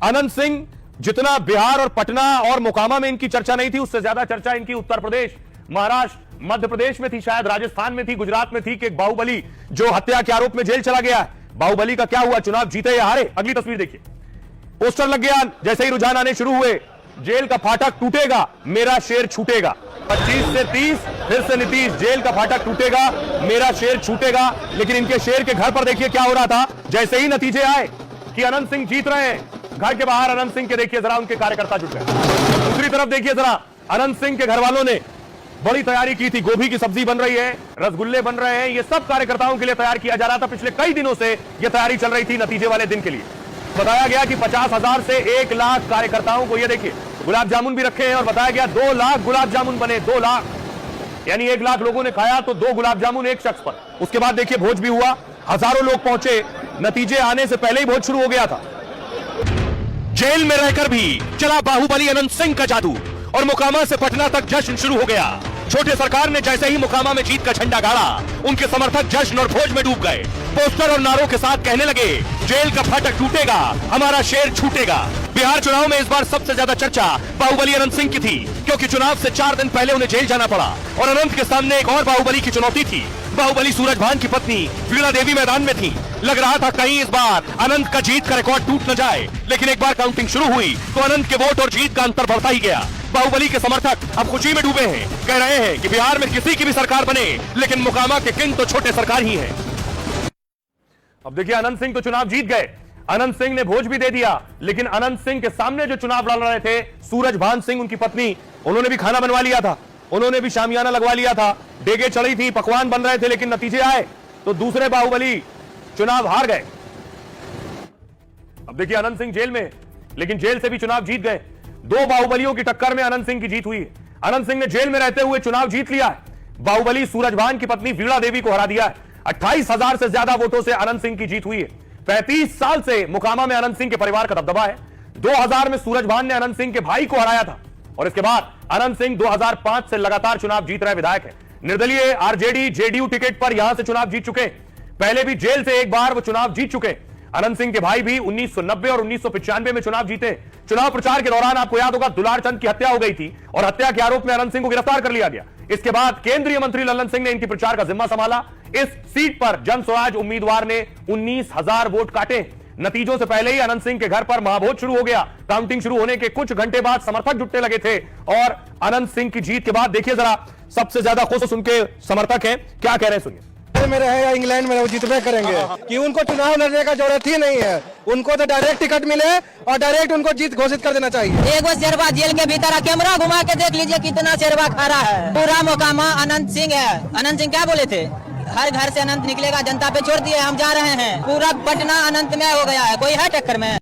अनंत सिंह जितना बिहार और पटना और मोकामा में इनकी चर्चा नहीं थी, उससे ज्यादा चर्चा इनकी उत्तर प्रदेश, महाराष्ट्र, मध्य प्रदेश में थी, शायद राजस्थान में थी, गुजरात में थी कि एक बाहुबली जो हत्या के आरोप में जेल चला गया है। बाहुबली का क्या हुआ, चुनाव जीते या हारे? अगली तस्वीर देखिए। पोस्टर लग गया, जैसे ही रुझान आने शुरू हुए, जेल का फाटक टूटेगा, मेरा शेर छूटेगा। 25 से 30 फिर से नीतीश, जेल का फाटक टूटेगा, मेरा शेर छूटेगा। लेकिन इनके शेर के घर पर देखिए क्या हो रहा था। जैसे ही नतीजे आए कि अनंत सिंह जीत रहे हैं, घर के बाहर अनंत सिंह के देखिए जरा उनके कार्यकर्ता जुट गए। दूसरी तरफ देखिए जरा, अनंत सिंह के घर वालों ने बड़ी तैयारी की थी। गोभी की सब्जी बन रही है, रसगुल्ले बन रहे हैं, ये सब कार्यकर्ताओं के लिए तैयार किया जा रहा था। पिछले कई दिनों से यह तैयारी चल रही थी नतीजे वाले दिन के लिए। बताया गया कि 50,000 से 1 लाख कार्यकर्ताओं को, ये देखिए गुलाब जामुन भी रखे हैं, और बताया गया 2 लाख गुलाब जामुन बने। 2 लाख यानी 1 लाख लोगों ने खाया तो 2 गुलाब जामुन एक शख्स पर। उसके बाद देखिए भोज भी हुआ, हजारों लोग पहुंचे। नतीजे आने से पहले ही भोज शुरू हो गया था। जेल में रहकर भी चला बाहुबली अनंत सिंह का जादू, और मोकामा से पटना तक जश्न शुरू हो गया। छोटे सरकार ने जैसे ही मोकामा में जीत का झंडा गाड़ा, उनके समर्थक जश्न और भोज में डूब गए। पोस्टर और नारों के साथ कहने लगे, जेल का फाटक टूटेगा, हमारा शेर छूटेगा। बिहार चुनाव में इस बार सबसे ज्यादा चर्चा बाहुबली अनंत सिंह की थी, क्योंकि चुनाव से 4 दिन पहले उन्हें जेल जाना पड़ा, और अनंत के सामने एक और बाहुबली की चुनौती थी। बाहुबली सूरजभान की पत्नी वीणा देवी मैदान में थी। लग रहा था कहीं इस बार अनंत का जीत का रिकॉर्ड टूट न जाए, लेकिन एक बार काउंटिंग शुरू हुई तो अनंत के वोट और जीत का अंतर बढ़ता ही गया। बाहुबली के समर्थक अब खुशी में डूबे हैं, कह रहे हैं कि बिहार में किसी की भी सरकार बने, लेकिन मोकामा के किंग तो छोटे सरकार ही हैं। अब देखिए, अनंत सिंह तो चुनाव जीत गए, अनंत सिंह ने भोज भी दे दिया, लेकिन अनंत सिंह के सामने जो चुनाव लड़ रहे थे सूरजभान सिंह, उनकी पत्नी, उन्होंने भी खाना बनवा लिया था, उन्होंने भी शामियाना लगवा लिया था, डेगे चढ़ी थी, पकवान बन रहे थे। लेकिन नतीजे आए तो दूसरे बाहुबली चुनाव हार गए। अब देखिए, अनंत सिंह जेल में, लेकिन जेल से भी चुनाव जीत गए। 2 बाहुबलियों की टक्कर में अनंत सिंह की जीत हुई है। अनंत सिंह ने जेल में रहते हुए चुनाव जीत लिया है। बाहुबली सूरजभान की पत्नी वीणा देवी को हरा दिया है। 28,000 से ज्यादा वोटों से अनंत सिंह की जीत हुई है। 35 साल से मोकामा में अनंत सिंह के परिवार का दबदबा है। 2000 में सूरजभान ने अनंत सिंह के भाई को हराया था, और इसके बाद अनंत सिंह 2005 से लगातार चुनाव जीत रहे विधायक है। निर्दलीय आरजेडी जेडीयू टिकट पर यहां से चुनाव जीत चुके। पहले भी जेल से एक बार वो चुनाव जीत चुके। अनंत सिंह के भाई भी 1990 और 1995 में चुनाव जीते। चुनाव प्रचार के दौरान आपको याद होगा दुलार चंद की हत्या हो गई थी, और हत्या के आरोप में अनंत सिंह को गिरफ्तार कर लिया गया। इसके बाद केंद्रीय मंत्री लल्लन सिंह ने इनकी प्रचार का जिम्मा संभाला। इस सीट पर जन स्वराज उम्मीदवार ने 19,000 वोट काटे। नतीजों से पहले ही अनंत सिंह के घर पर महाभोज शुरू हो गया। काउंटिंग शुरू होने के कुछ घंटे बाद समर्थक जुटने लगे थे, और अनंत सिंह की जीत के बाद देखिए जरा, सबसे ज्यादा खुश उनके समर्थक हैं, क्या कह रहे हैं सुनिए। में रहे या इंग्लैंड में रहे, वो जितने करेंगे कि उनको चुनाव लड़ने का जरूरत ही नहीं है। उनको तो डायरेक्ट टिकट मिले और डायरेक्ट उनको जीत घोषित कर देना चाहिए। एक शेरवा जेल के भीतर कैमरा घुमा के देख लीजिए कितना शेरवा खड़ा है। पूरा मोकामा अनंत सिंह है। अनंत सिंह क्या बोले थे, हर घर से अनंत निकलेगा, जनता पे छोड़ दिए, हम जा रहे हैं। पूरा पटना अनंत में हो गया है, कोई है टक्कर में।